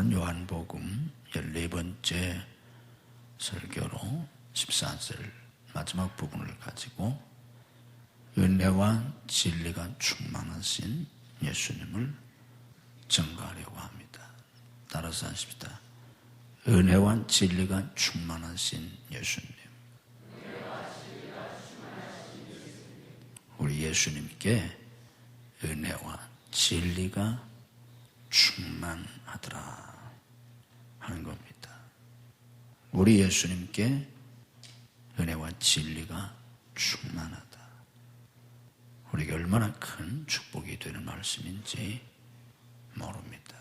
오늘은 요한복음 14번째 설교로 14절 마지막 부분을 가지고 은혜와 진리가 충만하신 예수님을 증거하려고 합니다. 따라서 하십시다. 은혜와 진리가 충만하신 예수님. 우리 예수님께 은혜와 진리가 충만하더라 하는 겁니다. 우리 예수님께 은혜와 진리가 충만하다. 우리에게 얼마나 큰 축복이 되는 말씀인지 모릅니다.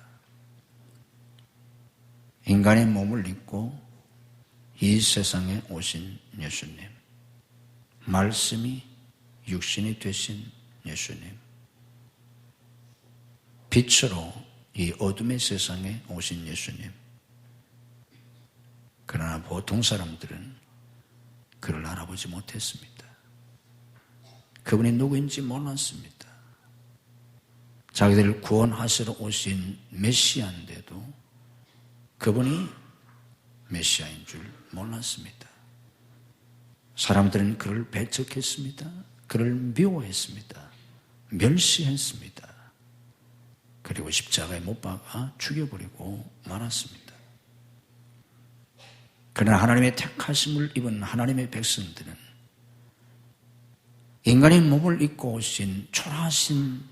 인간의 몸을 입고 이 세상에 오신 예수님, 말씀이 육신이 되신 예수님, 빛으로 이 어둠의 세상에 오신 예수님. 그러나 보통 사람들은 그를 알아보지 못했습니다. 그분이 누구인지 몰랐습니다. 자기들을 구원하시러 오신 메시아인데도 그분이 메시아인 줄 몰랐습니다. 사람들은 그를 배척했습니다. 그를 미워했습니다. 멸시했습니다. 그리고 십자가에 못 박아 죽여버리고 말았습니다. 그러나 하나님의 택하심을 입은 하나님의 백성들은 인간의 몸을 입고 오신 초라하신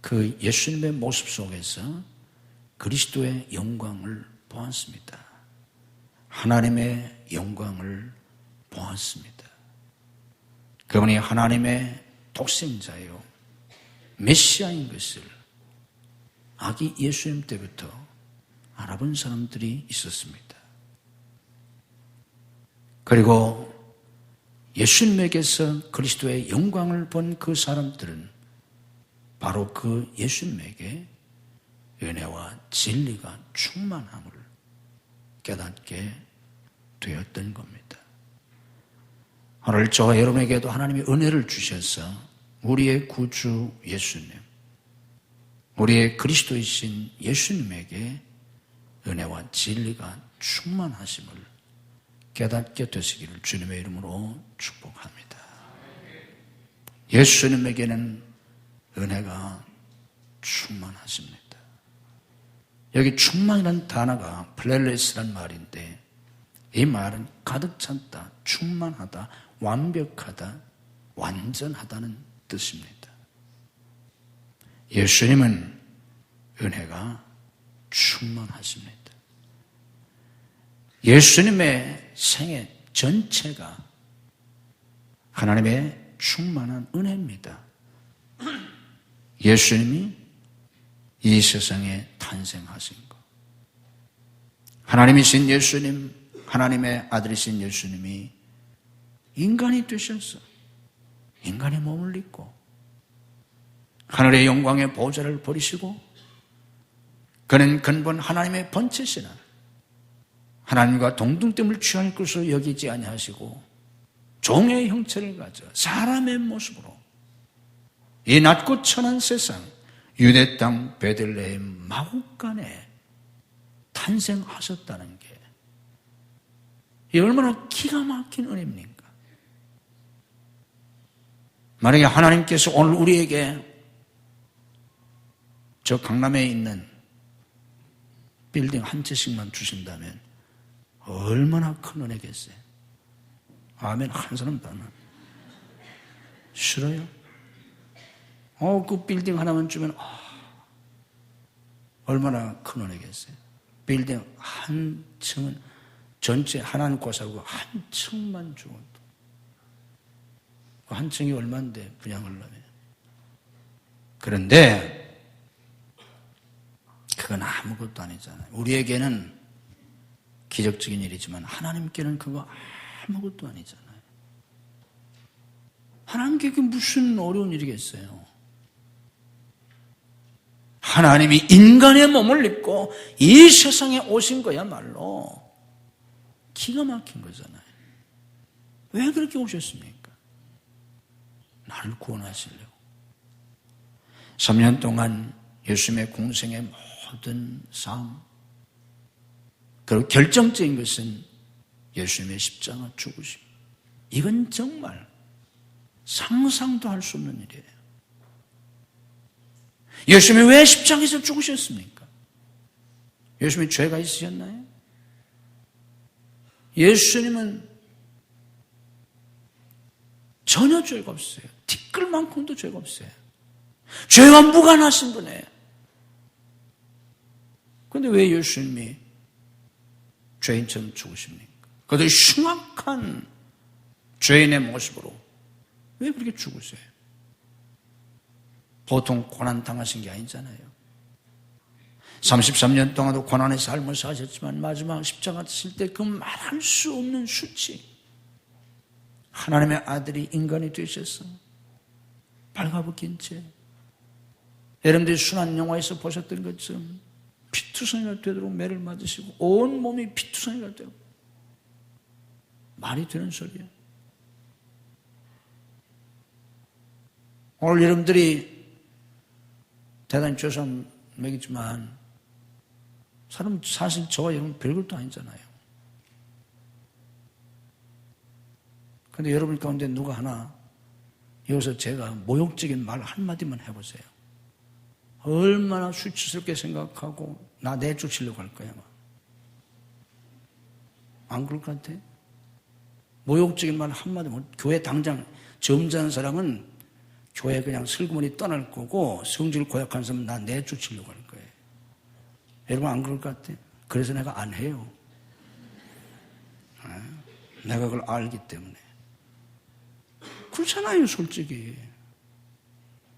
그 예수님의 모습 속에서 그리스도의 영광을 보았습니다. 하나님의 영광을 보았습니다. 그분이 하나님의 독생자요 메시아인 것을 아기 예수님 때부터 알아본 사람들이 있었습니다. 그리고 예수님에게서 그리스도의 영광을 본 그 사람들은 바로 그 예수님에게 은혜와 진리가 충만함을 깨닫게 되었던 겁니다. 오늘 저와 여러분에게도 하나님이 은혜를 주셔서 우리의 구주 예수님, 우리의 그리스도이신 예수님에게 은혜와 진리가 충만하심을 깨닫게 되시기를 주님의 이름으로 축복합니다. 예수님에게는 은혜가 충만하십니다. 여기 충만이라는 단어가 플렐레스란 말인데 이 말은 가득 찼다, 충만하다, 완벽하다, 완전하다는 뜻입니다. 예수님은 은혜가 충만하십니다. 예수님의 생애 전체가 하나님의 충만한 은혜입니다. 예수님이 이 세상에 탄생하신 것, 하나님이신 예수님, 하나님의 아들이신 예수님이 인간이 되셔서 인간의 몸을 입고 하늘의 영광의 보좌를 버리시고 그는 근본 하나님의 번체시나 하나님과 동등됨을 취할 것으로 여기지 아니하시고 종의 형체를 가져 사람의 모습으로 이 낮고 천한 세상 유대 땅 베들레헴 마국간에 탄생하셨다는 게 이 얼마나 기가 막힌 은혜입니까? 만약에 하나님께서 오늘 우리에게 저 강남에 있는 빌딩 한 채씩만 주신다면 얼마나 큰 은혜겠어요? 아멘 한 사람도 안 하나? 싫어요? 그 빌딩 하나만 주면 얼마나 큰 은혜겠어요? 빌딩 한 층은 전체 하나님 고사고 한 층만 주어도 한 층이 얼마인데 분양하려면. 그런데 그건 아무것도 아니잖아요. 우리에게는 기적적인 일이지만 하나님께는 그거 아무것도 아니잖아요. 하나님께 그게 무슨 어려운 일이겠어요. 하나님이 인간의 몸을 입고 이 세상에 오신 거야말로 기가 막힌 거잖아요. 왜 그렇게 오셨습니까? 나를 구원하시려고. 3년 동안 예수님의 공생의 모든 삶, 그리고 결정적인 것은 예수님의 십자가 죽으심. 이건 정말 상상도 할 수 없는 일이에요. 예수님이 왜 십자가에서 죽으셨습니까? 예수님이 죄가 있으셨나요? 예수님은 전혀 죄가 없어요. 티끌만큼도 죄가 없어요. 죄와 무관하신 분이에요. 그런데 왜 예수님이 죄인처럼 죽으십니까? 그것도 흉악한 죄인의 모습으로 왜 그렇게 죽으세요? 보통 고난 당하신 게 아니잖아요. 33년 동안도 고난의 삶을 사셨지만 마지막 십자가 지실 때 그 말할 수 없는 수치, 하나님의 아들이 인간이 되셔서 발가벗긴 채, 여러분들이 순한 영화에서 보셨던 것처럼 피투성이가 되도록 매를 맞으시고 온 몸이 피투성이가 되고, 말이 되는 소리예요. 오늘 여러분들이 대단히 죄송한 얘기지만 사실 저와 여러분 별것도 아니잖아요. 그런데 여러분 가운데 누가 하나 여기서 제가 모욕적인 말 한마디만 해보세요. 얼마나 수치스럽게 생각하고 나 내쫓으려고 할 거야. 안 그럴 것 같아? 모욕적인 말 한마디면 교회 당장 점잖은 사람은 교회 그냥 슬그머니 떠날 거고 성질을 고약한 사람은 나 내쫓으려고 할 거예요. 여러분 안 그럴 것 같아? 그래서 내가 안 해요. 내가 그걸 알기 때문에. 그렇잖아요, 솔직히.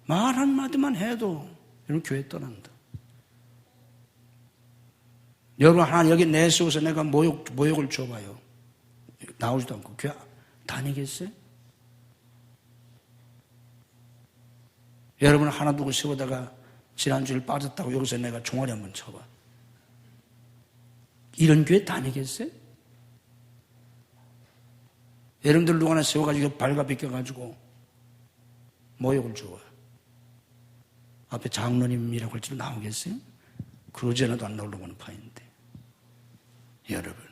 말 한마디만 해도 여러분 교회 떠난다. 여러분 하나 여기 내세워서 내가 모욕을 줘봐요. 나오지도 않고 교회 다니겠어요? 여러분 하나 두고 세우다가 지난주일 빠졌다고 여기서 내가 종아리 한번 쳐봐. 이런 교회 다니겠어요? 여러분들 누구 하나 세워가지고 발가벗겨가지고 모욕을 줘. 앞에 장로님이라고 할지도 나오겠어요? 그러지 않아도 안 나오려고 하는 파인데. 여러분.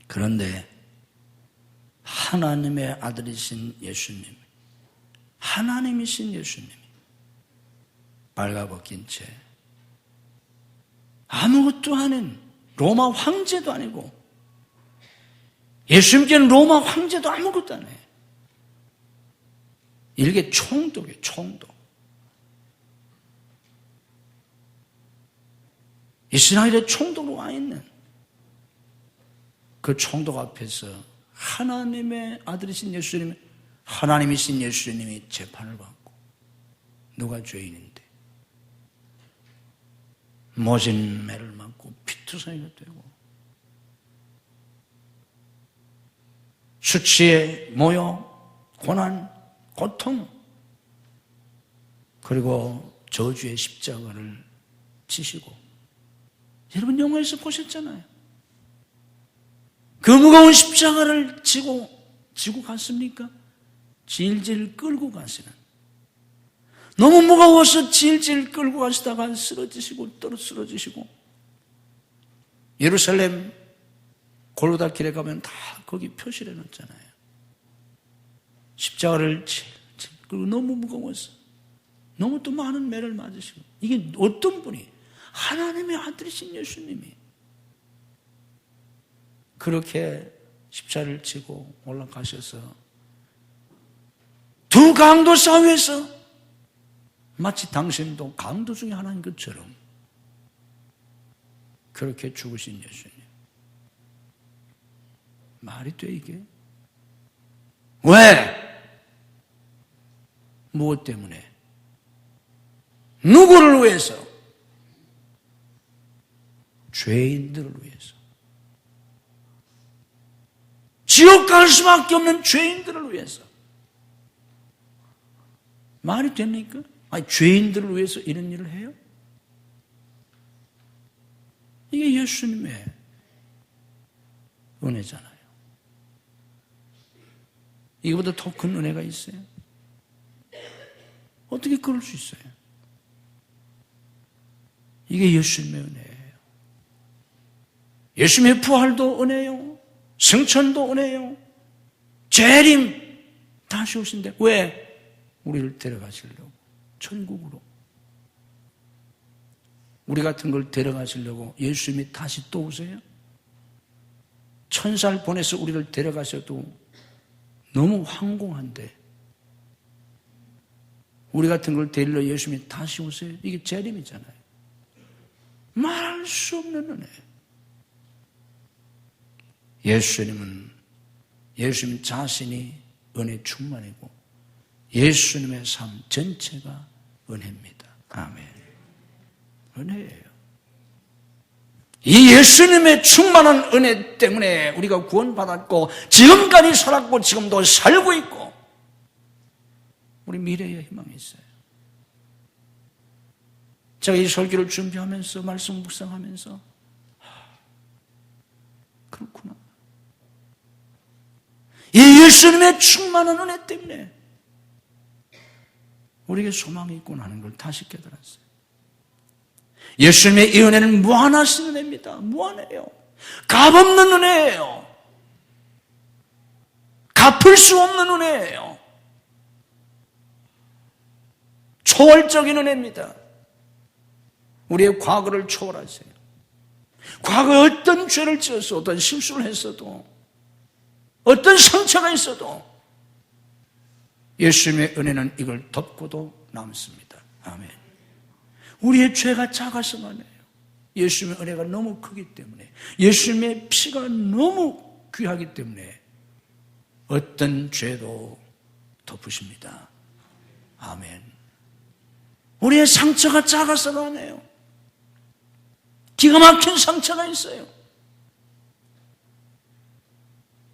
그런데 하나님의 아들이신 예수님, 하나님이신 예수님이 발가벗긴 채 아무것도 아닌 로마 황제도 아니고 예수님께는 로마 황제도 아무것도 안 해. 이게 총독이에요, 총독. 이스라엘의 총독으로 와 있는 그 총독 앞에서 하나님의 아들이신 예수님, 하나님이신 예수님이 재판을 받고, 누가 죄인인데 모진 매를 맞고 피투성이가 되고 수치의 모욕, 고난, 고통, 그리고 저주의 십자가를 지시고, 여러분 영화에서 보셨잖아요. 그 무거운 십자가를 지고 갔습니까? 질질 끌고 가시는, 너무 무거워서 질질 끌고 가시다가 쓰러지시고 떨어 쓰러지시고, 예루살렘 골고다 길에 가면 다 거기 표시를 해놨잖아요. 십자가를 질질 끌고 너무 무거워서, 너무 또 많은 매를 맞으시고, 이게 어떤 분이, 하나님의 아들이신 예수님이 그렇게 십자가를 지고 올라가셔서 두 강도 싸움에서 마치 당신도 강도 중에 하나인 것처럼 그렇게 죽으신 예수님. 말이 돼 이게? 왜? 무엇 때문에? 누구를 위해서? 죄인들을 위해서. 지옥 갈 수밖에 없는 죄인들을 위해서. 말이 됩니까? 아니, 죄인들을 위해서 이런 일을 해요? 이게 예수님의 은혜잖아요. 이거보다 더 큰 은혜가 있어요? 어떻게 그럴 수 있어요? 이게 예수님의 은혜예요. 예수님의 부활도 은혜요, 승천도 은혜요, 재림 다시 오신대. 왜? 우리를 데려가시려고, 천국으로. 우리 같은 걸 데려가시려고 예수님이 다시 또 오세요? 천사를 보내서 우리를 데려가셔도 너무 황공한데 우리 같은 걸 데리러 예수님이 다시 오세요? 이게 재림이잖아요. 말할 수 없는 은혜. 예수님 자신이 은혜 충만이고 예수님의 삶 전체가 은혜입니다. 아멘. 은혜예요. 이 예수님의 충만한 은혜 때문에 우리가 구원받았고 지금까지 살았고 지금도 살고 있고 우리 미래에 희망이 있어요. 제가 이 설교를 준비하면서 말씀 묵상하면서 그렇구나. 이 예수님의 충만한 은혜 때문에 우리에게 소망이 있구나 하는 걸 다시 깨달았어요. 예수님의 이 은혜는 무한하신 은혜입니다. 무한해요. 값없는 은혜예요. 갚을 수 없는 은혜예요. 초월적인 은혜입니다. 우리의 과거를 초월하세요. 과거에 어떤 죄를 지어서 어떤 실수를 했어도 어떤 상처가 있어도 예수님의 은혜는 이걸 덮고도 남습니다. 아멘. 우리의 죄가 작아서가 아니에요. 예수님의 은혜가 너무 크기 때문에, 예수님의 피가 너무 귀하기 때문에 어떤 죄도 덮으십니다. 아멘. 우리의 상처가 작아서가 아니에요. 기가 막힌 상처가 있어요.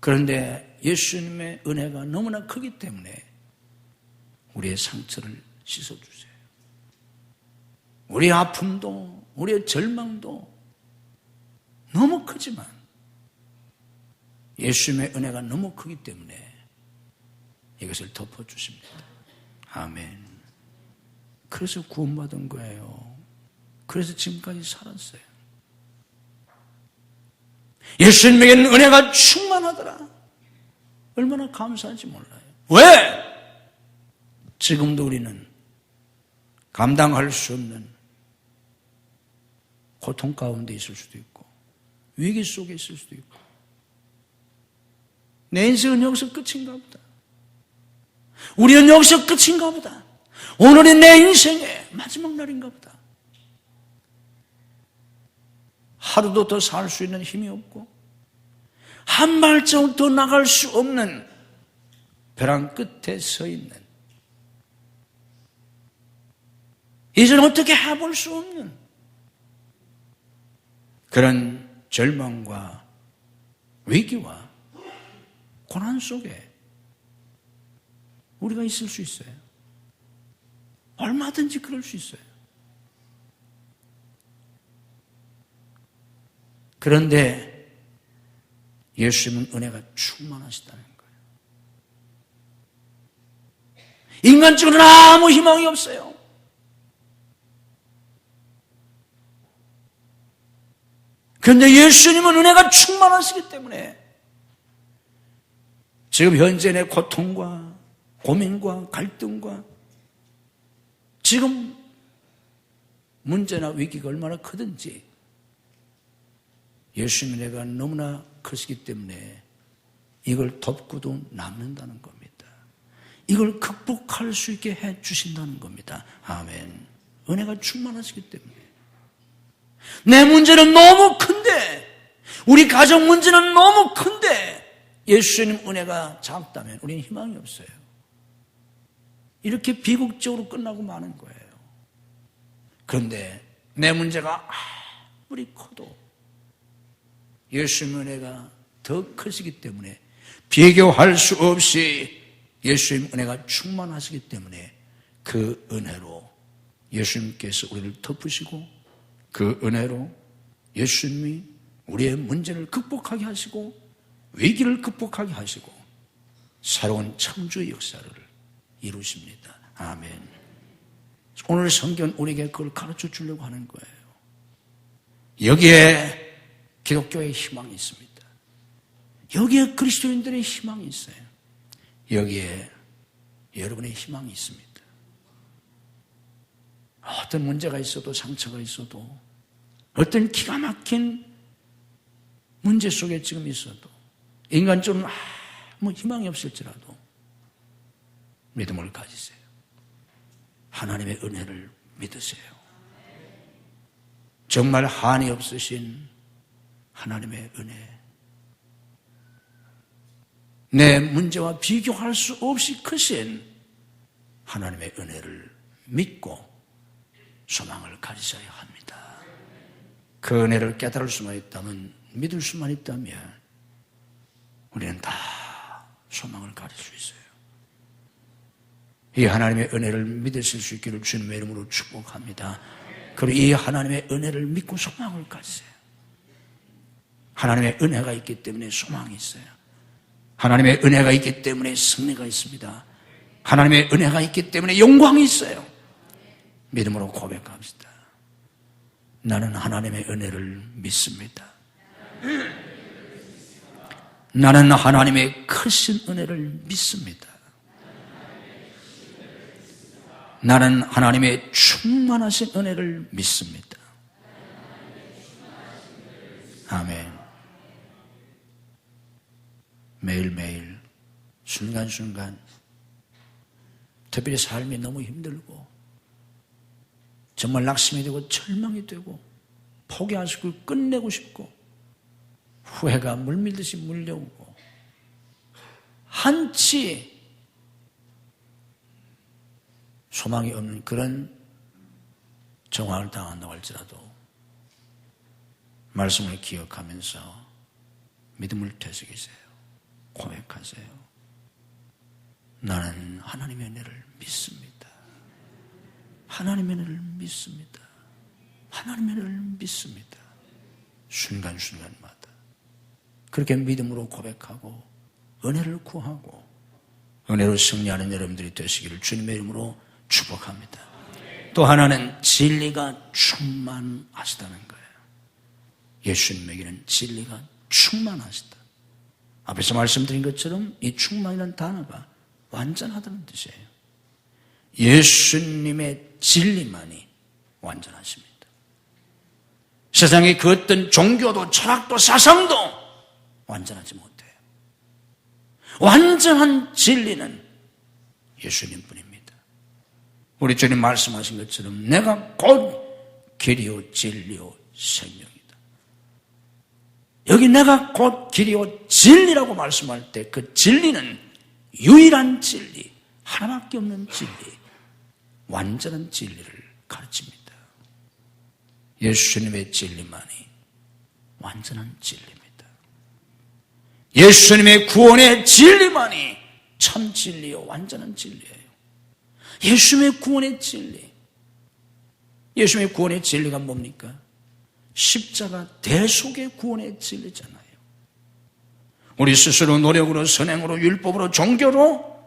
그런데 예수님의 은혜가 너무나 크기 때문에 우리의 상처를 씻어주세요. 우리의 아픔도 우리의 절망도 너무 크지만 예수님의 은혜가 너무 크기 때문에 이것을 덮어주십니다. 아멘. 그래서 구원받은 거예요. 그래서 지금까지 살았어요. 예수님에게는 은혜가 충만하더라. 얼마나 감사한지 몰라요. 왜? 지금도 우리는 감당할 수 없는 고통 가운데 있을 수도 있고 위기 속에 있을 수도 있고 내 인생은 여기서 끝인가 보다. 우리는 여기서 끝인가 보다. 오늘이 내 인생의 마지막 날인가 보다. 하루도 더 살 수 있는 힘이 없고 한 발자국 더 나갈 수 없는 벼랑 끝에 서 있는, 이제는 어떻게 해볼 수 없는 그런 절망과 위기와 고난 속에 우리가 있을 수 있어요. 얼마든지 그럴 수 있어요. 그런데 예수님은 은혜가 충만하시다는 거예요. 인간적으로는 아무 희망이 없어요. 그런데 예수님은 은혜가 충만하시기 때문에 지금 현재 내 고통과 고민과 갈등과 지금 문제나 위기가 얼마나 크든지 예수님의 은혜가 너무나 크시기 때문에 이걸 덮고도 남는다는 겁니다. 이걸 극복할 수 있게 해 주신다는 겁니다. 아멘. 은혜가 충만하시기 때문에 내 문제는 너무 큰데, 우리 가정 문제는 너무 큰데 예수님 은혜가 작다면 우리는 희망이 없어요. 이렇게 비극적으로 끝나고 마는 거예요. 그런데 내 문제가 아무리 커도 예수님 은혜가 더 크시기 때문에 비교할 수 없이 예수님 은혜가 충만하시기 때문에 그 은혜로 예수님께서 우리를 덮으시고 그 은혜로 예수님이 우리의 문제를 극복하게 하시고 위기를 극복하게 하시고 새로운 창조의 역사를 이루십니다. 아멘. 오늘 성경 우리에게 그걸 가르쳐 주려고 하는 거예요. 여기에 기독교의 희망이 있습니다. 여기에 그리스도인들의 희망이 있어요. 여기에 여러분의 희망이 있습니다. 어떤 문제가 있어도 상처가 있어도 어떤 기가 막힌 문제 속에 지금 있어도 인간적으로 아무 희망이 없을지라도 믿음을 가지세요. 하나님의 은혜를 믿으세요. 정말 한이 없으신 하나님의 은혜, 내 문제와 비교할 수 없이 크신 하나님의 은혜를 믿고 소망을 가지셔야 합니다. 그 은혜를 깨달을 수만 있다면, 믿을 수만 있다면 우리는 다 소망을 가질 수 있어요. 이 하나님의 은혜를 믿으실 수 있기를 주님의 이름으로 축복합니다. 그리고 이 하나님의 은혜를 믿고 소망을 가지세요. 하나님의 은혜가 있기 때문에 소망이 있어요. 하나님의 은혜가 있기 때문에 승리가 있습니다. 하나님의 은혜가 있기 때문에 영광이 있어요. 믿음으로 고백합시다. 나는 하나님의 은혜를 믿습니다. 나는 하나님의 크신 은혜를 믿습니다. 나는 하나님의 충만하신 은혜를 믿습니다. 아멘. 매일매일 순간순간 특별히 삶이 너무 힘들고 정말 낙심이 되고 절망이 되고 포기하시고 끝내고 싶고 후회가 물밀듯이 물려오고 한치 소망이 없는 그런 정황을 당한다고 할지라도 말씀을 기억하면서 믿음을 되새기세요. 고백하세요. 나는 하나님의 은혜를 믿습니다. 하나님의 은혜를 믿습니다. 하나님의 은혜를 믿습니다. 순간순간마다 그렇게 믿음으로 고백하고 은혜를 구하고 은혜로 승리하는 여러분들이 되시기를 주님의 이름으로 축복합니다. 또 하나는 진리가 충만하시다는 거예요. 예수님에게는 진리가 충만하시다. 앞에서 말씀드린 것처럼 이 충만이라는 단어가 완전하다는 뜻이에요. 예수님의 진리만이 완전하십니다. 세상의 그 어떤 종교도 철학도 사상도 완전하지 못해요. 완전한 진리는 예수님 뿐입니다. 우리 주님 말씀하신 것처럼 내가 곧 길이요 진리요 생명이다. 여기 내가 곧 길이요 진리라고 말씀할 때 그 진리는 유일한 진리, 하나밖에 없는 진리, 완전한 진리를 가르칩니다. 예수님의 진리만이 완전한 진리입니다. 예수님의 구원의 진리만이 참 진리요 완전한 진리예요. 예수님의 구원의 진리, 예수님의 구원의 진리가 뭡니까? 십자가 대속의 구원의 진리잖아요. 우리 스스로 노력으로 선행으로 율법으로 종교로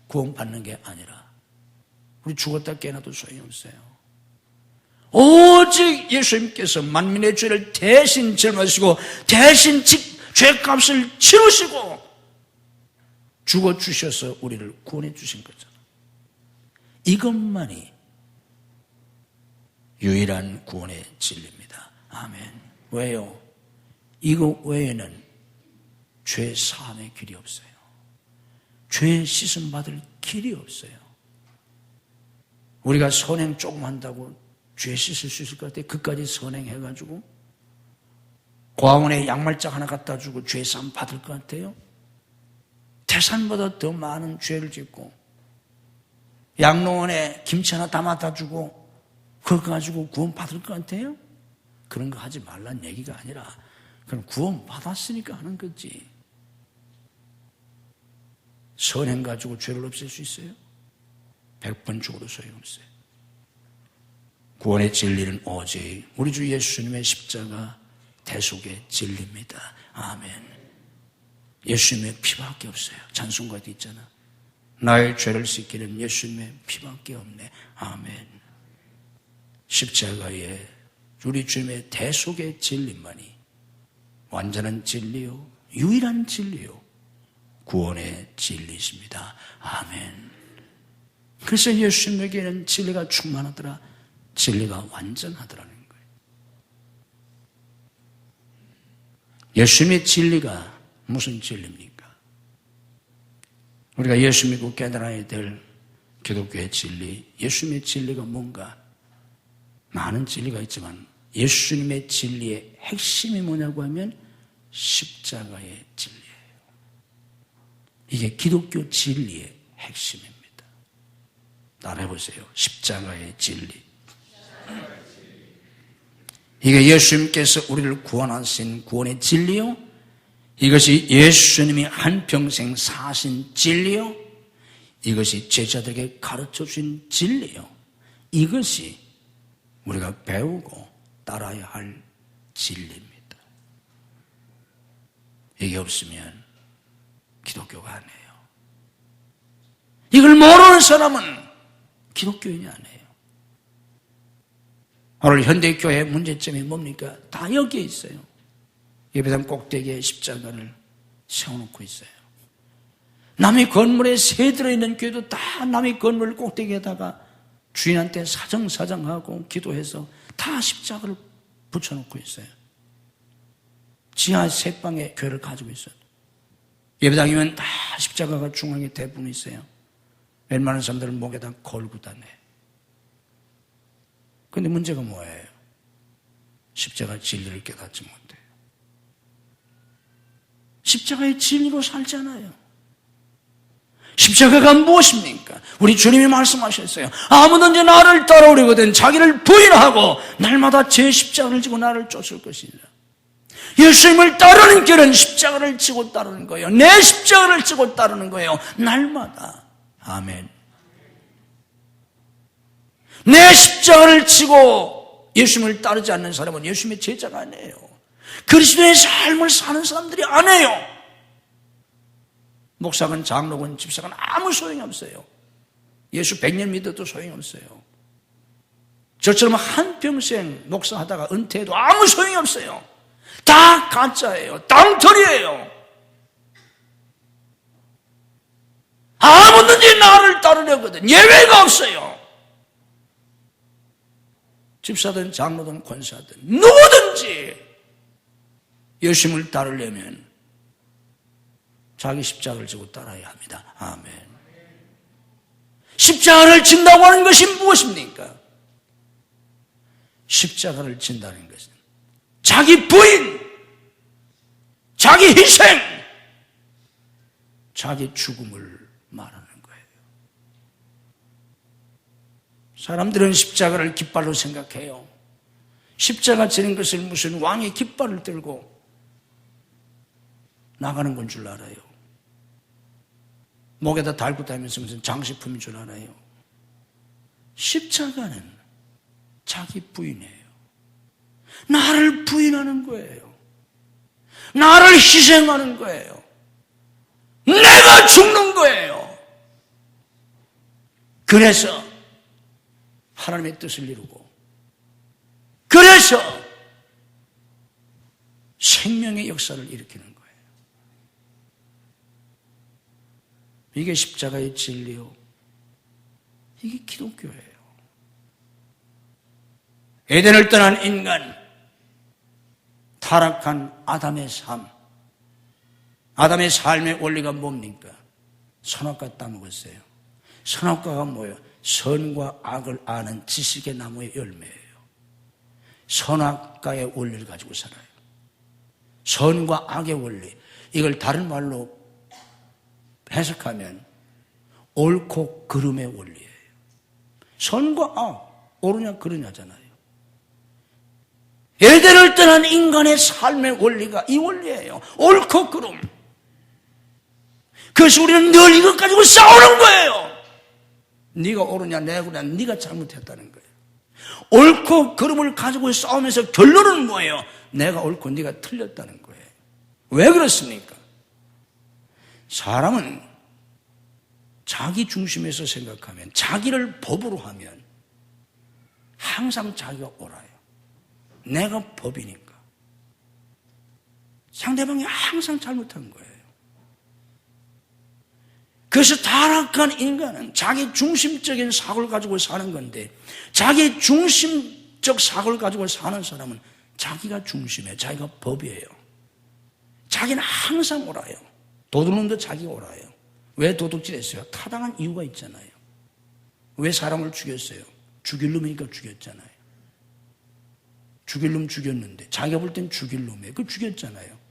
구원받는 게 아니라 우리 죽었다 깨어나도 소용없어요. 오직 예수님께서 만민의 죄를 대신 짊어지시고 대신 죄값을 치르시고 죽어주셔서 우리를 구원해 주신 거잖아요. 이것만이 유일한 구원의 진리입니다. 아멘. 왜요? 이거 외에는 죄 사함의 길이 없어요. 죄 씻음 받을 길이 없어요. 우리가 선행 조금 한다고 죄 씻을 수 있을 것 같아요. 그까지 선행해가지고 고아원에 양말짝 하나 갖다 주고 죄 사함 받을 것 같아요. 태산보다 더 많은 죄를 짓고 양로원에 김치 하나 담아다 주고 그거 가지고 구원 받을 것 같아요? 그런 거 하지 말란 얘기가 아니라 그럼 구원 받았으니까 하는 거지. 선행 가지고 죄를 없앨 수 있어요? 100번 죽어도 소용없어요. 구원의 진리는 오직 우리 주 예수님의 십자가 대속의 진리입니다. 아멘. 예수님의 피밖에 없어요. 찬송가도 있잖아. 나의 죄를 씻기는 예수님의 피밖에 없네. 아멘. 십자가에 우리 주님의 대속의 진리만이 완전한 진리요, 유일한 진리요, 구원의 진리이십니다. 아멘. 그래서 예수님에게는 진리가 충만하더라, 진리가 완전하더라는 거예요. 예수님의 진리가 무슨 진리입니까? 우리가 예수 믿고 깨달아야 될 기독교의 진리, 예수님의 진리가 뭔가? 많은 진리가 있지만 예수님의 진리의 핵심이 뭐냐고 하면 십자가의 진리예요. 이게 기독교 진리의 핵심입니다. 따라해보세요. 십자가의 진리. 이게 예수님께서 우리를 구원하신 구원의 진리요, 이것이 예수님이 한평생 사신 진리요, 이것이 제자들에게 가르쳐 주신 진리요, 이것이 우리가 배우고 따라야 할 진리입니다. 이게 없으면 기독교가 아니에요. 이걸 모르는 사람은 기독교인이 아니에요. 오늘 현대교회의 문제점이 뭡니까? 다 여기에 있어요. 예배당 꼭대기에 십자가를 세워놓고 있어요. 남의 건물에 새 들어있는 교회도 다 남의 건물 꼭대기에다가 주인한테 사정하고 기도해서 다 십자가를 붙여놓고 있어요. 지하 세 방의 교회를 가지고 있어요. 예배당이면 다 십자가가 중앙에 대부분 있어요. 웬만한 사람들은 목에다 걸고 다녀요. 그런데 문제가 뭐예요? 십자가 진리를 깨닫지 못해요. 십자가의 진리로 살잖아요. 십자가가 무엇입니까? 우리 주님이 말씀하셨어요. 아무든지 나를 따라오려거든 자기를 부인하고 날마다 제 십자가를 지고 나를 쫓을 것이니라. 예수님을 따르는 길은 십자가를 지고 따르는 거예요. 내 십자가를 지고 따르는 거예요. 날마다. 아멘. 내 십자가를 지고 예수님을 따르지 않는 사람은 예수님의 제자가 아니에요. 그리스도의 삶을 사는 사람들이 아니에요. 목사건 장로건 집사건 아무 소용이 없어요. 예수 100년 믿어도 소용이 없어요. 저처럼 한평생 목사하다가 은퇴해도 아무 소용이 없어요. 다 가짜예요. 땅털이에요. 아무든지 나를 따르려거든 예외가 없어요. 집사든 장로든 권사든 누구든지 예수님을 따르려면 자기 십자가를 지고 따라야 합니다. 아멘. 십자가를 진다고 하는 것이 무엇입니까? 십자가를 진다는 것은 자기 부인, 자기 희생, 자기 죽음을 말하는 거예요. 사람들은 십자가를 깃발로 생각해요. 십자가 지는 것을 무슨 왕의 깃발을 들고 나가는 건 줄 알아요. 목에다 달고 다니면서 무슨 장식품인 줄 알아요. 십자가는 자기 부인이에요. 나를 부인하는 거예요. 나를 희생하는 거예요. 내가 죽는 거예요. 그래서 하나님의 뜻을 이루고, 그래서 생명의 역사를 일으키는 거예요. 이게 십자가의 진리요, 이게 기독교예요. 에덴을 떠난 인간, 타락한 아담의 삶, 아담의 삶의 원리가 뭡니까? 선악과 따먹었어요. 선악과가 뭐예요? 선과 악을 아는 지식의 나무의 열매예요. 선악과의 원리를 가지고 살아요. 선과 악의 원리, 이걸 다른 말로 해석하면 옳고 그름의 원리예요. 선과 악, 옳으냐 그르냐잖아요. 에덴을 떠난 인간의 삶의 원리가 이 원리예요. 옳고 그름. 그래서 우리는 늘 이것 가지고 싸우는 거예요. 네가 옳으냐 내가 그르냐, 네가 잘못했다는 거예요. 옳고 그름을 가지고 싸우면서 결론은 뭐예요? 내가 옳고 네가 틀렸다는 거예요. 왜 그렇습니까? 사람은 자기 중심에서 생각하면, 자기를 법으로 하면 항상 자기가 옳아요. 내가 법이니까. 상대방이 항상 잘못한 거예요. 그래서 타락한 인간은 자기 중심적인 사고를 가지고 사는 건데, 자기 중심적 사고를 가지고 사는 사람은 자기가 중심이에요. 자기가 법이에요. 자기는 항상 옳아요. 도둑놈도 자기가 옳아요. 왜 도둑질했어요? 타당한 이유가 있잖아요. 왜 사람을 죽였어요? 죽일 놈이니까 죽였잖아요. 죽일 놈 죽였는데 자기가 볼 땐 죽일 놈이에요. 그 죽였잖아요.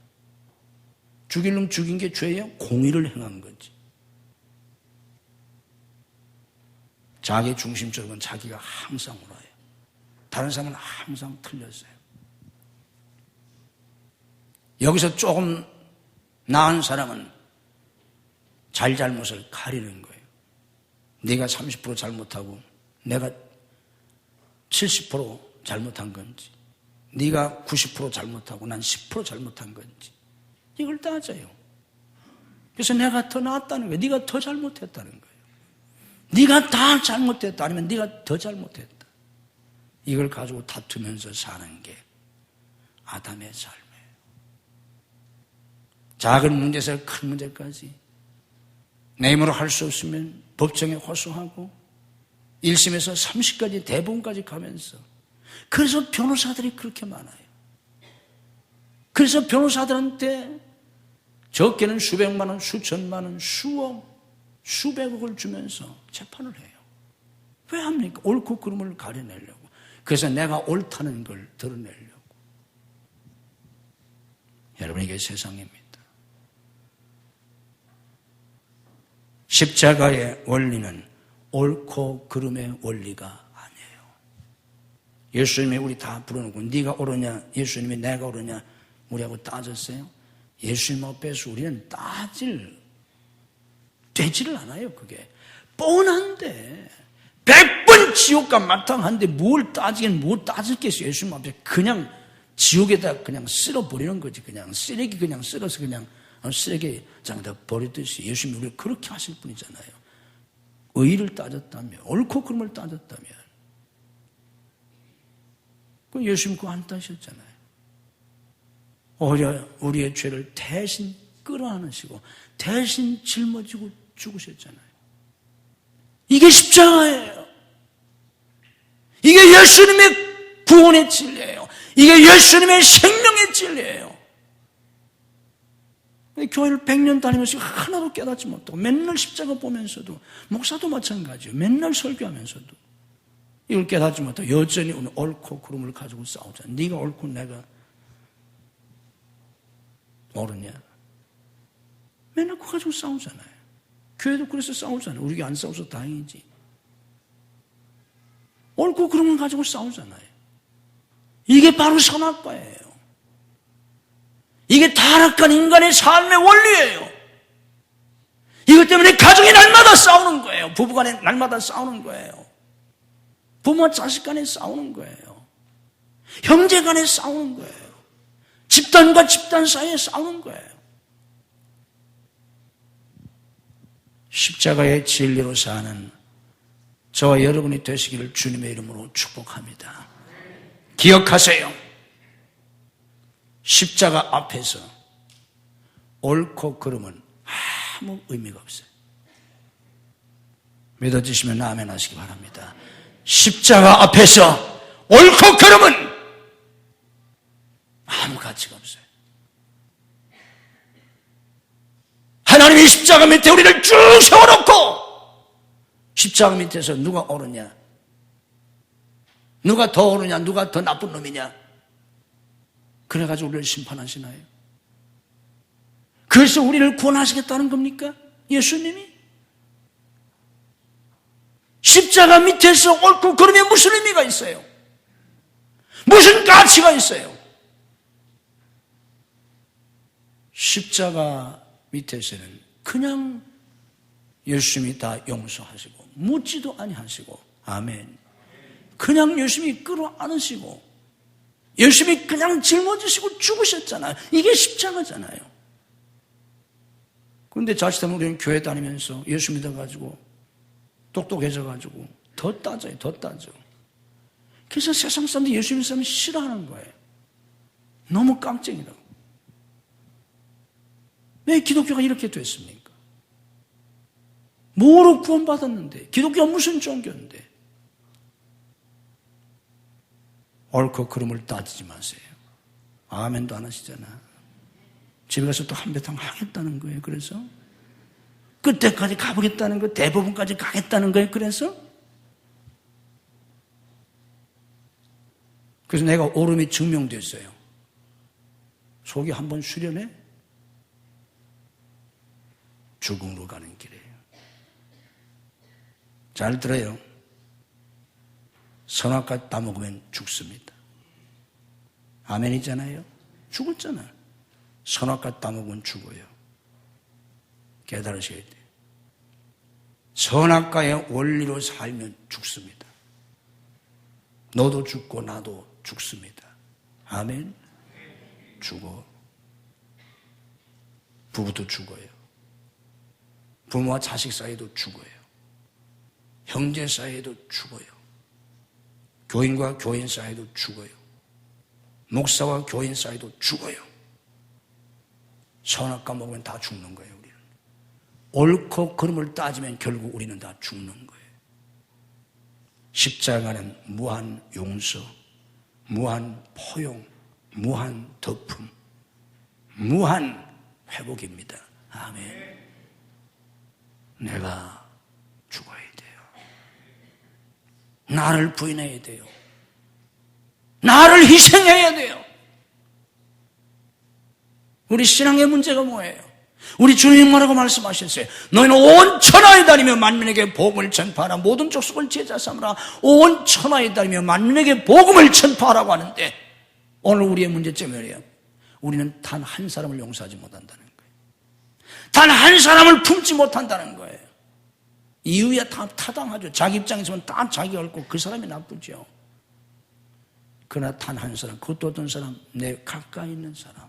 죽일 놈 죽인 게 죄예요? 공의를 행한 거지. 자기 중심적으로는 자기가 항상 옳아요. 다른 사람은 항상 틀렸어요. 여기서 조금 나은 사람은 잘잘못을 가리는 거예요. 네가 30% 잘못하고 내가 70% 잘못한 건지, 네가 90% 잘못하고 난 10% 잘못한 건지, 이걸 따져요. 그래서 내가 더 나았다는 거예요. 네가 더 잘못했다는 거예요. 네가 다 잘못했다 아니면 네가 더 잘못했다. 이걸 가지고 다투면서 사는 게 아담의 삶이에요. 작은 문제에서 큰 문제까지 내 힘으로 할 수 없으면 법정에 호소하고 1심에서 30까지 대법원까지 가면서, 그래서 변호사들이 그렇게 많아요. 그래서 변호사들한테 적게는 수백만 원, 수천만 원, 수억, 수백억을 주면서 재판을 해요. 왜 합니까? 옳고 그름을 가려내려고. 그래서 내가 옳다는 걸 드러내려고. 여러분, 이게 세상입니다. 십자가의 원리는 옳고 그름의 원리가 아니에요. 예수님이 우리 다 불러놓고 네가 옳으냐, 예수님이 내가 옳으냐 우리하고 따졌어요? 예수님 앞에서 우리는 되지를 않아요. 그게 뻔한데 100번 지옥과 마땅한데 뭘 따질 게 있어요. 예수님 앞에 그냥 지옥에다 그냥 쓸어버리는 거지. 그냥 쓰레기 그냥 쓸어서 그냥 쓰레기장에다 버리듯이 예수님이 우리를 그렇게 하실 분이잖아요. 의의를 따졌다면, 옳고 그름을 따졌다면, 그 예수님 그거 안 따셨잖아요. 오히려 우리의 죄를 대신 끌어안으시고 대신 짊어지고 죽으셨잖아요. 이게 십자가예요. 이게 예수님의 구원의 진리예요. 이게 예수님의 생명의 진리예요. 교회를 100년 다니면서 하나도 깨닫지 못하고 맨날 십자가 보면서도, 목사도 마찬가지예요. 맨날 설교하면서도 이걸 깨닫지 못하고 여전히 오늘 옳고 그름을 가지고 싸우잖아요. 네가 옳고 내가 옳으냐. 맨날 그거 가지고 싸우잖아요. 교회도 그래서 싸우잖아요. 우리 안 싸워서 다행이지. 옳고 그름을 가지고 싸우잖아요. 이게 바로 선악과예요. 이게 타락한 인간의 삶의 원리예요. 이것 때문에 가정이 날마다 싸우는 거예요. 부부간에 날마다 싸우는 거예요. 부모와 자식 간에 싸우는 거예요. 형제 간에 싸우는 거예요. 집단과 집단 사이에 싸우는 거예요. 십자가의 진리로 사는 저와 여러분이 되시기를 주님의 이름으로 축복합니다. 기억하세요. 십자가 앞에서 옳고 그름은 아무 의미가 없어요. 믿어지시면 아멘 하시기 바랍니다. 십자가 앞에서 옳고 그름은 아무 가치가 없어요. 하나님이 십자가 밑에 우리를 쭉 세워놓고 십자가 밑에서 누가 옳으냐, 누가 더 옳으냐, 누가 더 나쁜 놈이냐, 그래가지고 우리를 심판하시나요? 그래서 우리를 구원하시겠다는 겁니까? 예수님이? 십자가 밑에서 옳고 그름에 무슨 의미가 있어요? 무슨 가치가 있어요? 십자가 밑에서는 그냥 예수님이 다 용서하시고 묻지도 아니하시고, 아멘, 그냥 예수님이 끌어안으시고 예수님이 그냥 짊어지시고 죽으셨잖아요. 이게 십자가잖아요. 그런데 자칫하면 우리는 교회 다니면서 예수 믿어가지고 똑똑해져가지고 더 따져요. 더 따져. 그래서 세상 사람들이 예수 믿는 사람을 싫어하는 거예요. 너무 깜찍이라고. 왜 기독교가 이렇게 됐습니까? 뭐로 구원받았는데? 기독교가 무슨 종교인데? 옳고 그름을 따지지 마세요. 아멘도 안 하시잖아. 집에 가서 또 한바탕 하겠다는 거예요. 그래서 끝에까지 가보겠다는 거예요. 대부분까지 가겠다는 거예요. 그래서 내가 옳음이 증명됐어요. 속이 한번 수련해 죽음으로 가는 길이에요. 잘 들어요. 선악과 따먹으면 죽습니다. 아멘이잖아요. 죽었잖아. 선악과 따먹으면 죽어요. 깨달으셔야 돼요. 선악과의 원리로 살면 죽습니다. 너도 죽고 나도 죽습니다. 아멘. 죽어. 부부도 죽어요. 부모와 자식 사이도 죽어요. 형제 사이에도 죽어요. 교인과 교인 사이도 죽어요. 목사와 교인 사이도 죽어요. 선악과 먹으면 다 죽는 거예요. 우리는 옳고 그름을 따지면 결국 우리는 다 죽는 거예요. 십자가는 무한 용서, 무한 포용, 무한 덮음, 무한 회복입니다. 아멘. 내가 죽어야 돼요. 나를 부인해야 돼요. 나를 희생해야 돼요. 우리 신앙의 문제가 뭐예요? 우리 주님이 뭐라고 말씀하셨어요? 너희는 온 천하에 다니며 만민에게 복음을 전파하라. 모든 족속을 제자 삼으라. 온 천하에 다니며 만민에게 복음을 전파하라고 하는데 오늘 우리의 문제점이 뭐예요? 우리는 단 한 사람을 용서하지 못한다는 거예요. 단 한 사람을 품지 못한다는 거예요. 이유야 다 타당하죠. 자기 입장에서는 다 자기가 옳고 그 사람이 나쁘죠. 그러나 단 한 사람, 그것도 어떤 사람? 내 가까이 있는 사람.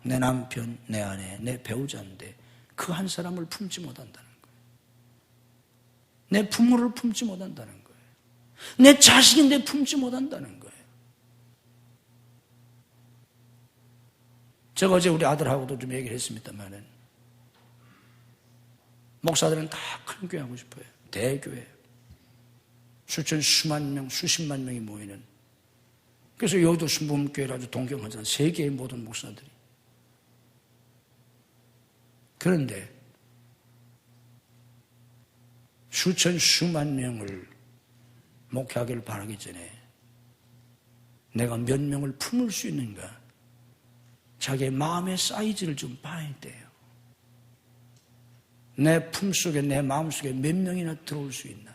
내 남편, 내 아내, 내 배우자인데 그 한 사람을 품지 못한다는 거예요. 내 부모를 품지 못한다는 거예요. 내 자식인데 품지 못한다는 거예요. 제가 어제 우리 아들하고도 좀 얘기를 했습니다만은 목사들은 다 큰 교회 하고 싶어요. 대교회. 수천, 수만 명, 수십만 명이 모이는. 그래서 여기도 순복음교회를 아주 동경하잖아요. 세계의 모든 목사들이. 그런데 수천, 수만 명을 목회하기를 바라기 전에 내가 몇 명을 품을 수 있는가? 자기의 마음의 사이즈를 좀 봐야 돼요. 내 품속에, 내 마음속에 몇 명이나 들어올 수 있나?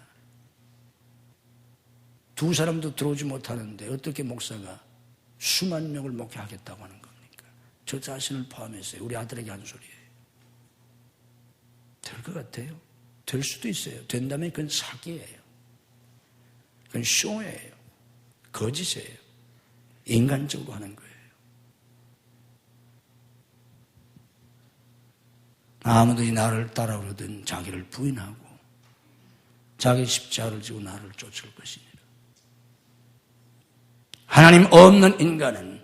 두 사람도 들어오지 못하는데 어떻게 목사가 수만 명을 목회하겠다고 하는 겁니까? 저 자신을 포함해서요. 우리 아들에게 한 소리예요. 될 것 같아요? 될 수도 있어요. 된다면 그건 사기예요. 그건 쇼예요. 거짓이에요. 인간적으로 하는 거예요. 아무든지 나를 따라오려든 자기를 부인하고 자기 십자가를 지고 나를 쫓을 것이니라. 하나님 없는 인간은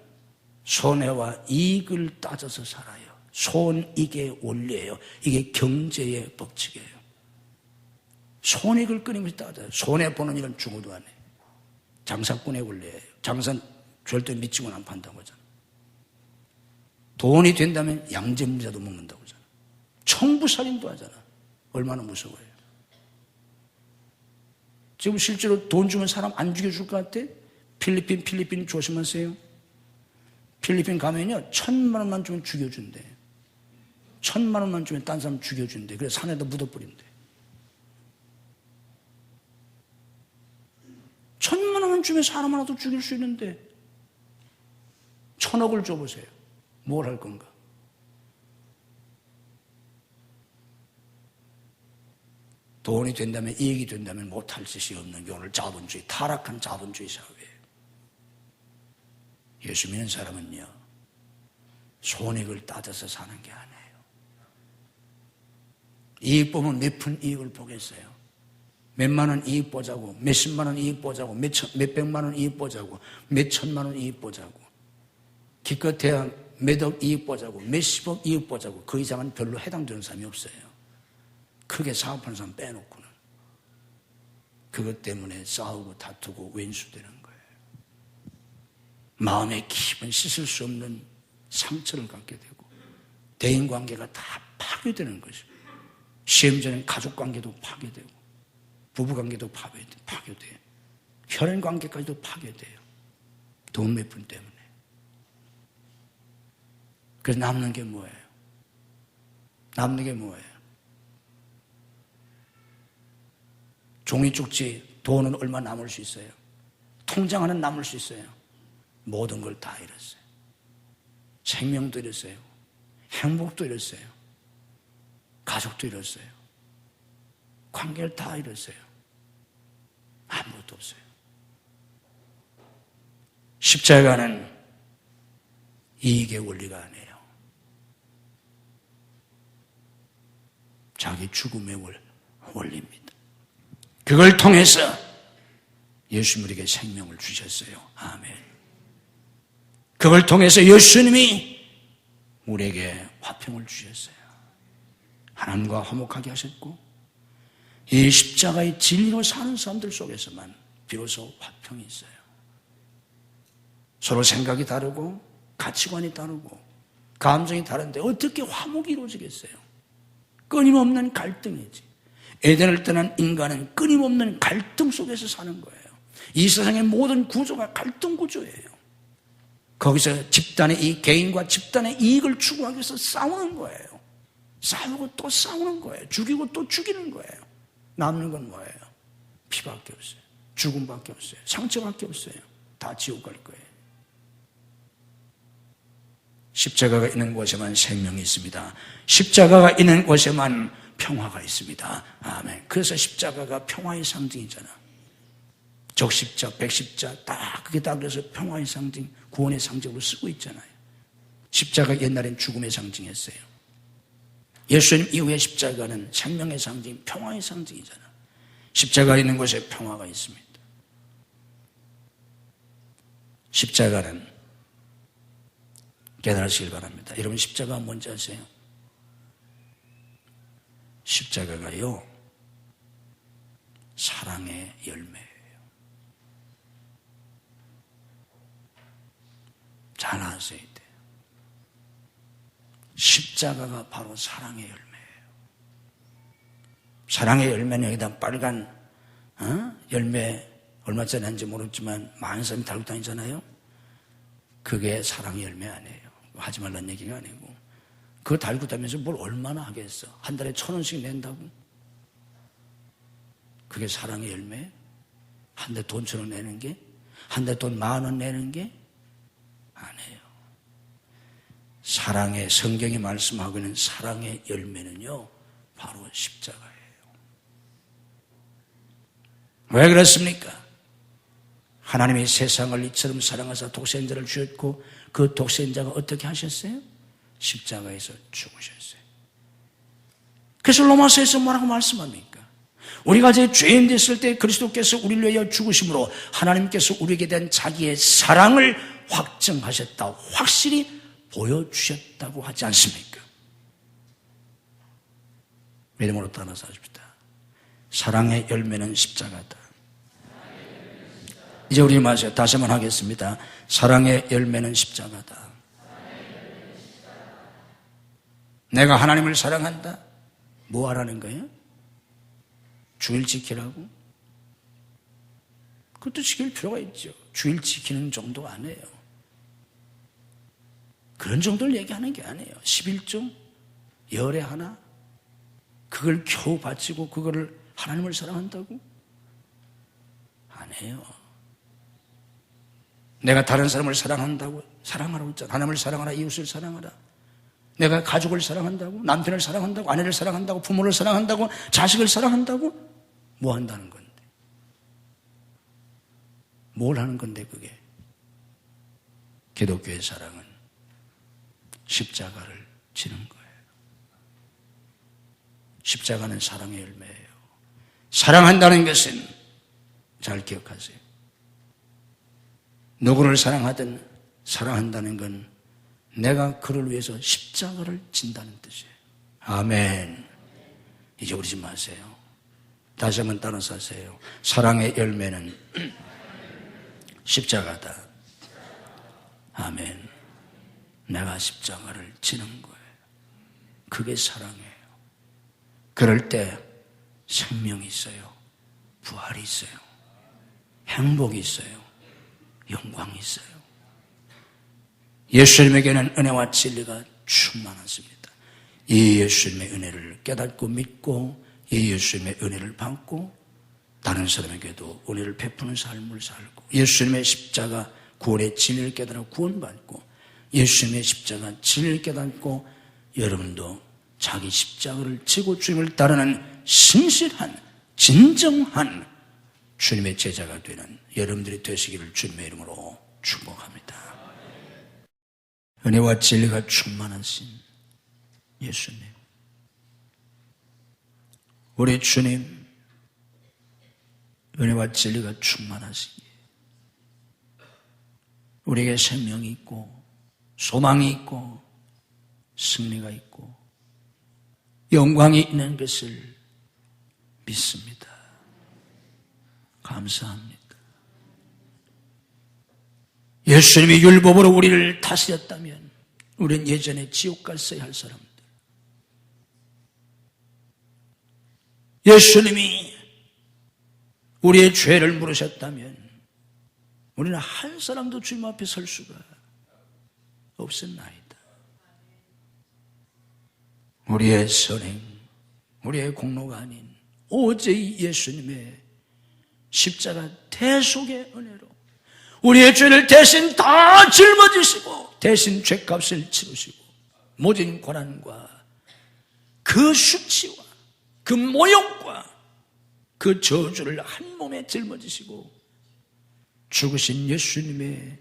손해와 이익을 따져서 살아요. 손익의 원리예요. 이게 경제의 법칙이에요. 손익을 끊임없이 따져요. 손해보는 일은 죽어도 안 해요. 장사꾼의 원리예요. 장사는 절대 미치고는 안 판다고 하잖아. 돈이 된다면 양제물자도 먹는다고 하잖아. 청부살인도 하잖아. 얼마나 무서워요. 지금 실제로 돈 주면 사람 안 죽여줄 것 같아? 필리핀 조심하세요. 필리핀 가면요 1,000만 원만 주면 죽여준대. 1,000만 원만 주면 딴 사람 죽여준대. 그래서 산에다 묻어버린대. 1,000만 원만 주면 사람 하나도 죽일 수 있는데 1,000억을 줘보세요. 뭘 할 건가? 돈이 된다면, 이익이 된다면 못할 짓이 없는 게 오늘 자본주의, 타락한 자본주의 사회예요. 예수 믿는 사람은요, 손익을 따져서 사는 게 아니에요. 이익 보면 몇 푼 이익을 보겠어요. 몇만 원 이익 보자고, 몇십만 원 이익 보자고, 몇백만 원 이익 보자고, 몇천만 원 이익 보자고. 기껏해야 몇억 이익 보자고 몇십억 이익 보자고 그 이상은 별로 해당되는 사람이 없어요. 크게 사업하는 사람 빼놓고는. 그것 때문에 싸우고 다투고 왼수되는 거예요. 마음의 깊은 씻을 수 없는 상처를 갖게 되고 대인관계가 다 파괴되는 거죠. 시험 전에 가족관계도 파괴되고 부부관계도 파괴돼요. 혈연관계까지도 파괴돼요. 돈 몇 푼 때문에. 그래서 남는 게 뭐예요? 남는 게 뭐예요? 종이 쪽지 돈은 얼마 남을 수 있어요? 통장 하나 남을 수 있어요? 모든 걸 다 잃었어요. 생명도 잃었어요. 행복도 잃었어요. 가족도 잃었어요. 관계를 다 잃었어요. 아무것도 없어요. 십자가는 이익의 원리가 아니에요. 자기 죽음의 원리입니다. 그걸 통해서 예수님 우리에게 생명을 주셨어요. 아멘. 그걸 통해서 예수님이 우리에게 화평을 주셨어요. 하나님과 화목하게 하셨고 이 십자가의 진리로 사는 사람들 속에서만 비로소 화평이 있어요. 서로 생각이 다르고 가치관이 다르고 감정이 다른데 어떻게 화목이 이루어지겠어요? 끊임없는 갈등이지. 에덴을 떠난 인간은 끊임없는 갈등 속에서 사는 거예요. 이 세상의 모든 구조가 갈등 구조예요. 거기서 개인과 집단의 이익을 추구하기 위해서 싸우는 거예요. 싸우고 또 싸우는 거예요. 죽이고 또 죽이는 거예요. 남는 건 뭐예요? 피밖에 없어요. 죽음밖에 없어요. 상처밖에 없어요. 다 지옥 갈 거예요. 십자가가 있는 곳에만 생명이 있습니다. 십자가가 있는 곳에만 평화가 있습니다. 아멘. 그래서 십자가가 평화의 상징이잖아. 적십자, 백십자 그게 다 그래서 평화의 상징, 구원의 상징으로 쓰고 있잖아요. 십자가 옛날엔 죽음의 상징이었어요. 예수님 이후의 십자가는 생명의 상징, 평화의 상징이잖아. 십자가 있는 곳에 평화가 있습니다. 십자가는 깨달으시길 바랍니다. 여러분 십자가가 뭔지 아세요? 십자가가요 사랑의 열매예요. 잘 아셔야 돼요. 십자가가 바로 사랑의 열매예요. 사랑의 열매는 여기다 빨간 열매 얼마짜리 하는지 모르지만 많은 사람이 달고 다니잖아요. 그게 사랑의 열매 아니에요. 하지 말라는 얘기가 아니고 그거 달고 다니면서 뭘 얼마나 하겠어. 한 달에 1,000원씩 낸다고. 그게 사랑의 열매? 한 달 돈 1,000원 내는 게? 한 달 돈 10,000원 내는 게? 아니에요. 사랑의 성경이 말씀하고 있는 사랑의 열매는요 바로 십자가예요. 왜 그렇습니까? 하나님이 세상을 이처럼 사랑하사 독생자를 주셨고 그 독생자가 어떻게 하셨어요? 십자가에서 죽으셨어요. 그래서 로마서에서 뭐라고 말씀합니까? 우리가 이제 죄인 됐을 때 그리스도께서 우리를 위하여 죽으심으로 하나님께서 우리에게 대한 자기의 사랑을 확증하셨다, 확실히 보여주셨다고 하지 않습니까? 믿음으로 따라서 하십시다. 사랑의 열매는 십자가다. 이제 우리 마셔 다시 한번 하겠습니다. 사랑의 열매는 십자가다. 내가 하나님을 사랑한다. 뭐 하라는 거예요? 주일 지키라고? 그것도 지킬 필요가 있죠. 주일 지키는 정도 아니에요. 그런 정도를 얘기하는 게 아니에요. 11조, 열에 하나, 그걸 겨우 바치고 그거를 하나님을 사랑한다고? 아니에요. 내가 다른 사람을 사랑한다고 사랑하라고 했잖아. 하나님을 사랑하라, 이웃을 사랑하라. 내가 가족을 사랑한다고, 남편을 사랑한다고, 아내를 사랑한다고, 부모를 사랑한다고, 자식을 사랑한다고? 뭐 한다는 건데? 뭘 하는 건데 그게? 기독교의 사랑은 십자가를 지는 거예요. 십자가는 사랑의 열매예요. 사랑한다는 것은 잘 기억하세요. 누구를 사랑하든 사랑한다는 건 내가 그를 위해서 십자가를 진다는 뜻이에요. 아멘. 잊어버리지 마세요. 다시 한번 따라서 하세요. 사랑의 열매는 십자가다. 아멘. 내가 십자가를 지는 거예요. 그게 사랑이에요. 그럴 때 생명이 있어요. 부활이 있어요. 행복이 있어요. 영광이 있어요. 예수님에게는 은혜와 진리가 충만하십니다. 이 예수님의 은혜를 깨닫고 믿고 이 예수님의 은혜를 받고 다른 사람에게도 은혜를 베푸는 삶을 살고 예수님의 십자가 구원의 진리를 깨달아 구원받고 예수님의 십자가 진리를 깨닫고 여러분도 자기 십자가를 지고 주님을 따르는 신실한 진정한 주님의 제자가 되는 여러분들이 되시기를 주님의 이름으로 축복합니다. 은혜와 진리가 충만하신 예수님, 우리 주님 은혜와 진리가 충만하시기에 우리에게 생명이 있고 소망이 있고 승리가 있고 영광이 있는 것을 믿습니다. 감사합니다. 예수님이 율법으로 우리를 다스렸다면 우리는 예전에 지옥 갔어야 할 사람들. 예수님이 우리의 죄를 물으셨다면 우리는 한 사람도 주님 앞에 설 수가 없었나이다. 우리의 선행, 우리의 공로가 아닌 오직 예수님의 십자가 대속의 은혜로 우리의 죄를 대신 다 짊어지시고 대신 죄값을 치르시고 모진 고난과 그 수치와 그 모욕과 그 저주를 한 몸에 짊어지시고 죽으신 예수님의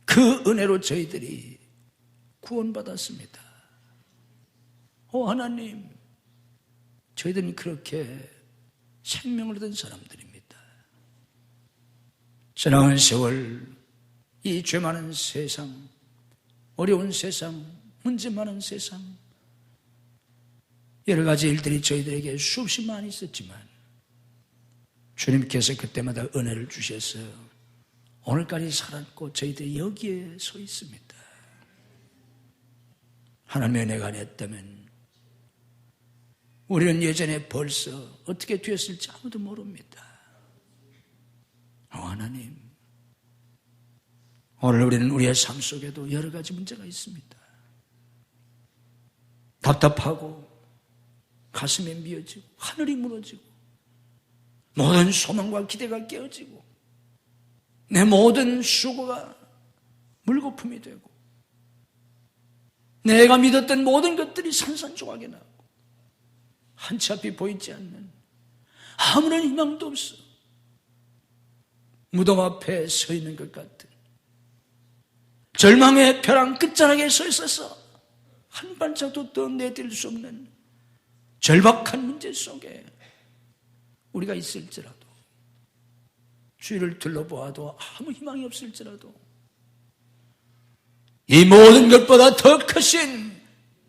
그 은혜로 저희들이 구원받았습니다. 오 하나님, 저희들은 그렇게 생명을 얻은 사람들입니다. 지나간 세월, 이 죄 많은 세상, 어려운 세상, 문제 많은 세상, 여러 가지 일들이 저희들에게 수없이 많이 있었지만 주님께서 그때마다 은혜를 주셔서 오늘까지 살았고 저희들이 여기에 서 있습니다. 하나님의 은혜가 아니었다면 우리는 예전에 벌써 어떻게 되었을지 아무도 모릅니다. 하나님, 오늘 우리는 우리의 삶 속에도 여러 가지 문제가 있습니다. 답답하고 가슴에 미어지고 하늘이 무너지고 모든 소망과 기대가 깨어지고 내 모든 수고가 물거품이 되고 내가 믿었던 모든 것들이 산산조각이 나고 한치 앞이 보이지 않는 아무런 희망도 없어 무덤 앞에 서 있는 것 같은 절망의 벼랑 끝자락에 서 있어서 한 발짝도 더 내딜 수 없는 절박한 문제 속에 우리가 있을지라도 주위를 둘러보아도 아무 희망이 없을지라도 이 모든 것보다 더 크신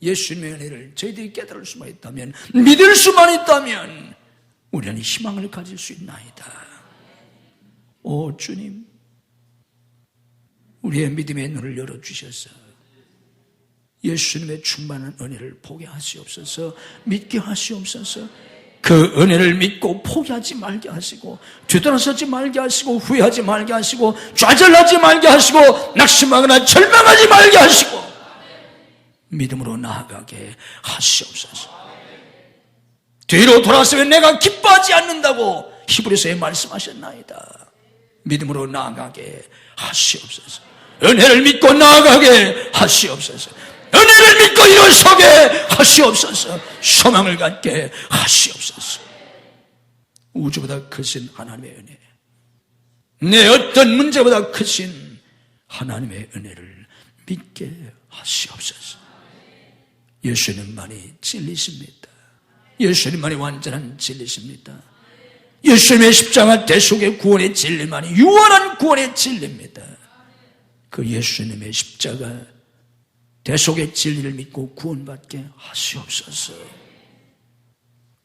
예수님의 은혜를 저희들이 깨달을 수만 있다면, 믿을 수만 있다면 우리는 희망을 가질 수 있나이다. 오 주님, 우리의 믿음의 눈을 열어주셔서 예수님의 충만한 은혜를 보게 하시옵소서. 믿게 하시옵소서. 그 은혜를 믿고 포기하지 말게 하시고 뒤돌아서지 말게 하시고 후회하지 말게 하시고 좌절하지 말게 하시고 낙심하거나 절망하지 말게 하시고 믿음으로 나아가게 하시옵소서. 뒤로 돌아서면 내가 기뻐하지 않는다고 히브리서에 말씀하셨나이다. 믿음으로 나아가게 하시옵소서. 은혜를 믿고 나아가게 하시옵소서. 은혜를 믿고 일어서게 하시옵소서. 소망을 갖게 하시옵소서. 우주보다 크신 하나님의 은혜, 내 어떤 문제보다 크신 하나님의 은혜를 믿게 하시옵소서. 예수님만이 진리십니다. 예수님만이 완전한 진리십니다. 예수님의 십자가 대속의 구원의 진리만이 유한한 구원의 진리입니다. 그 예수님의 십자가 대속의 진리를 믿고 구원받게 하시옵소서.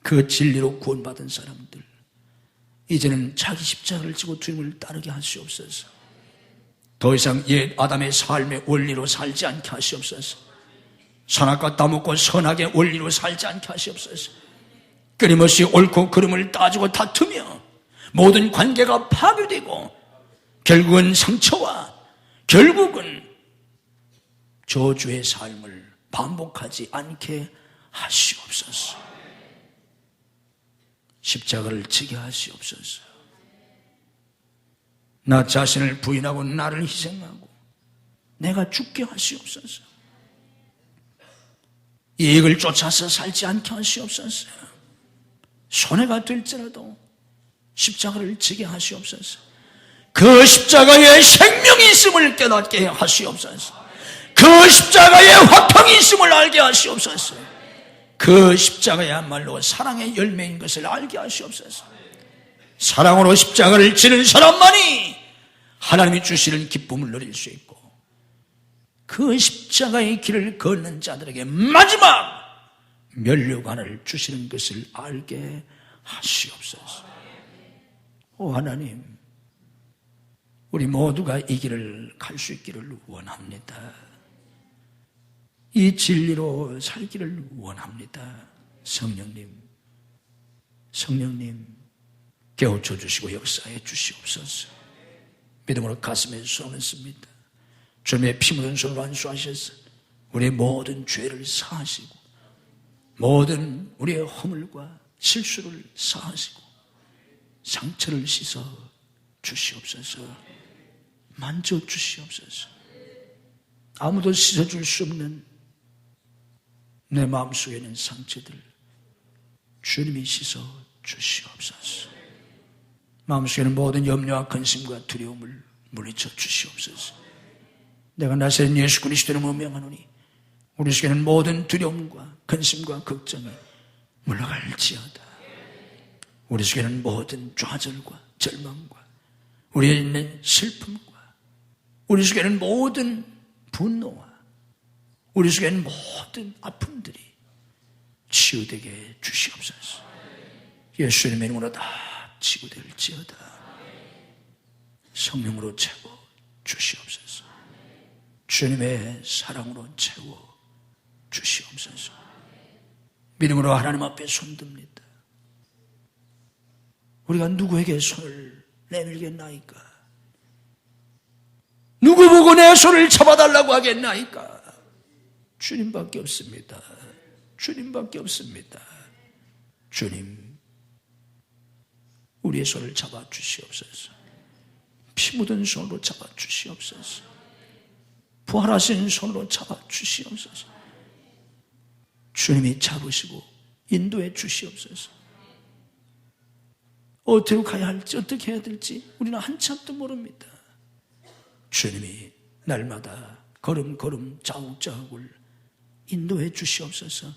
그 진리로 구원받은 사람들, 이제는 자기 십자가를 지고 주님을 따르게 하시옵소서. 더 이상 옛 아담의 삶의 원리로 살지 않게 하시옵소서. 선악과 따먹고 선악의 원리로 살지 않게 하시옵소서. 끊임없이 옳고 그름을 따지고 다투며 모든 관계가 파괴되고 결국은 상처와 결국은 저주의 삶을 반복하지 않게 하시옵소서. 십자가를 지게 하시옵소서. 나 자신을 부인하고 나를 희생하고 내가 죽게 하시옵소서. 이익을 쫓아서 살지 않게 하시옵소서. 손해가 될지라도 십자가를 지게 하시옵소서. 그 십자가에 생명이 있음을 깨닫게 하시옵소서. 그 십자가에 화평이 있음을 알게 하시옵소서. 그 십자가야말로 사랑의 열매인 것을 알게 하시옵소서. 사랑으로 십자가를 지는 사람만이 하나님이 주시는 기쁨을 누릴 수 있고, 그 십자가의 길을 걷는 자들에게 마지막 면류관을 주시는 것을 알게 하시옵소서. 오 하나님, 우리 모두가 이 길을 갈 수 있기를 원합니다. 이 진리로 살기를 원합니다. 성령님 깨우쳐 주시고 역사해 주시옵소서. 믿음으로 가슴에 손을 씁니다. 주님의 피 묻은 손으로 안수하셔서 우리의 모든 죄를 사하시고 모든 우리의 허물과 실수를 사하시고 상처를 씻어 주시옵소서. 만져 주시옵소서. 아무도 씻어줄 수 없는 내 마음속에 있는 상처들 주님이 씻어 주시옵소서. 마음속에 있는 모든 염려와 근심과 두려움을 물리쳐 주시옵소서. 내가 나사렛 예수 그리스도를 명하노니 우리 속에는 모든 두려움과 근심과 걱정이 물러갈지어다. 우리 속에는 모든 좌절과 절망과 우리에 있는 슬픔과 우리 속에는 모든 분노와 우리 속에는 모든 아픔들이 치유되게 주시옵소서. 예수님의 이름으로 다 치유될지어다. 성령으로 채워 주시옵소서. 주님의 사랑으로 채워 주시옵소서. 믿음으로 하나님 앞에 손듭니다. 우리가 누구에게 손을 내밀겠나이까? 누구 보고 내 손을 잡아달라고 하겠나이까? 주님밖에 없습니다. 주님밖에 없습니다. 주님, 우리의 손을 잡아 주시옵소서. 피 묻은 손으로 잡아 주시옵소서. 부활하신 손으로 잡아 주시옵소서. 주님이 잡으시고 인도해 주시옵소서. 어디로 가야 할지 어떻게 해야 될지 우리는 한참도 모릅니다. 주님이 날마다 걸음걸음 자욱자욱을 인도해 주시옵소서.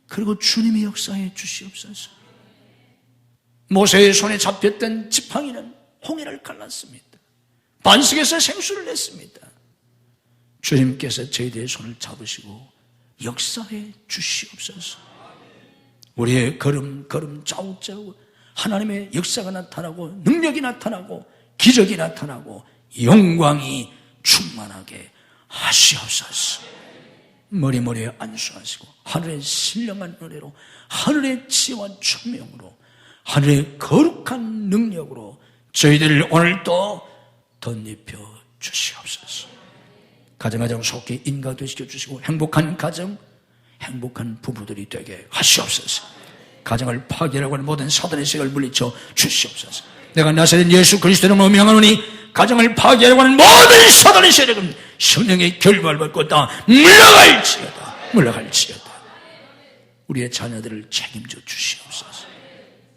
그리고 주님이 역사해 주시옵소서. 모세의 손에 잡혔던 지팡이는 홍해를 갈랐습니다. 반석에서 생수를 냈습니다. 주님께서 저희들의 손을 잡으시고 역사해 주시옵소서. 우리의 걸음걸음 자욱자욱 하나님의 역사가 나타나고 능력이 나타나고 기적이 나타나고 영광이 충만하게 하시옵소서. 머리머리에 안수하시고 하늘의 신령한 은혜로 하늘의 지혜와 총명으로 하늘의 거룩한 능력으로 저희들을 오늘도 덧입혀 주시옵소서. 가정가정 속히 인가되시켜 주시고 행복한 가정, 행복한 부부들이 되게 하시옵소서. 가정을 파괴하고 하는 모든 사단의 세력을 물리쳐 주시옵소서. 내가 나사렛 예수 그리스도를 명하노니 가정을 파괴하고 하는 모든 사단의 세력은 성령의 결박을 받고 다 물러갈지어다. 우리의 자녀들을 책임져 주시옵소서.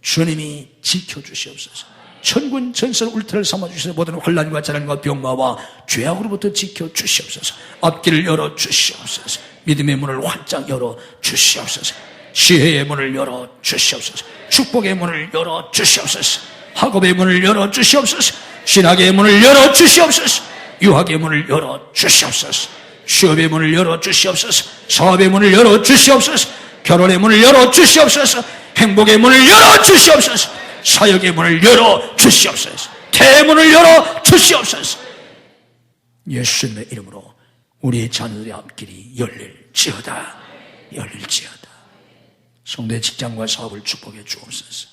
주님이 지켜주시옵소서. 천군 천사를 울타리를 삼아주셔서 모든 환난과 재난과 병마와 죄악으로부터 지켜주시옵소서. 앞길을 열어주시옵소서. 믿음의 문을 활짝 열어주시옵소서. 지혜의 문을 열어주시옵소서. 축복의 문을 열어주시옵소서. 학업의 문을 열어주시옵소서. 신학의 문을 열어주시옵소서. 유학의 문을 열어주시옵소서. 취업의 문을 열어주시옵소서. 사업의 문을 열어주시옵소서. 결혼의 문을 열어주시옵소서. 행복의 문을 열어주시옵소서. 사역의 문을 열어주시옵소서. 대문을 열어주시옵소서. 예수님의 이름으로 우리의 자녀들의 앞길이 열릴지어다. 열릴지어다. 성도의 직장과 사업을 축복해 주옵소서.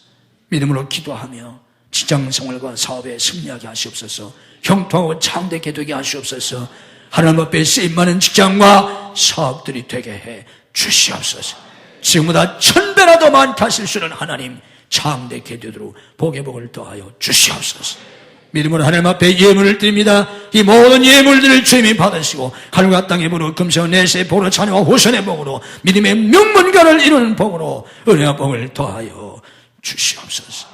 믿음으로 기도하며 직장생활과 사업에 승리하게 하시옵소서. 형통하고 참되게 되게 하시옵소서. 하나님 앞에 쓰임많은 직장과 사업들이 되게 해 주시옵소서. 지금보다 1000배라도 많다 하실 수 있는 하나님, 참되게 되도록 복의 복을 더하여 주시옵소서. 믿음으로 하나님 앞에 예물을 드립니다. 이 모든 예물들을 주님이 받으시고 하늘과 땅의 복으로 금세와 내세의 복으로 자녀와 후손의 복으로 믿음의 명문가를 이루는 복으로 은혜와 복을 더하여 주시옵소서.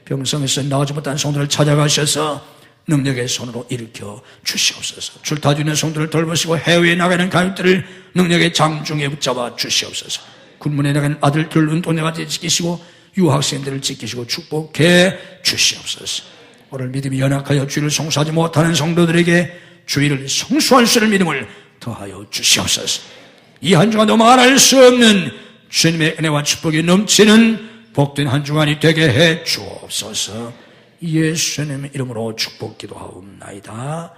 병성에서 나오지 못한 성도를 찾아가셔서 능력의 손으로 일으켜 주시옵소서. 줄타주 있는 성도를 돌보시고 해외에 나가는 가족들을 능력의 장중에 붙잡아 주시옵소서. 군문에 나가는 아들들 눈동자같이 지키시고 유학생들을 지키시고 축복해 주시옵소서. 오늘 믿음이 연약하여 주의를 성수하지 못하는 성도들에게 주의를 성수할 수 있는 믿음을 더하여 주시옵소서. 이 한 주간도 말할 수 없는 주님의 은혜와 축복이 넘치는 복된 한 주간이 되게 해 주옵소서. 예수님의 이름으로 축복 기도하옵나이다.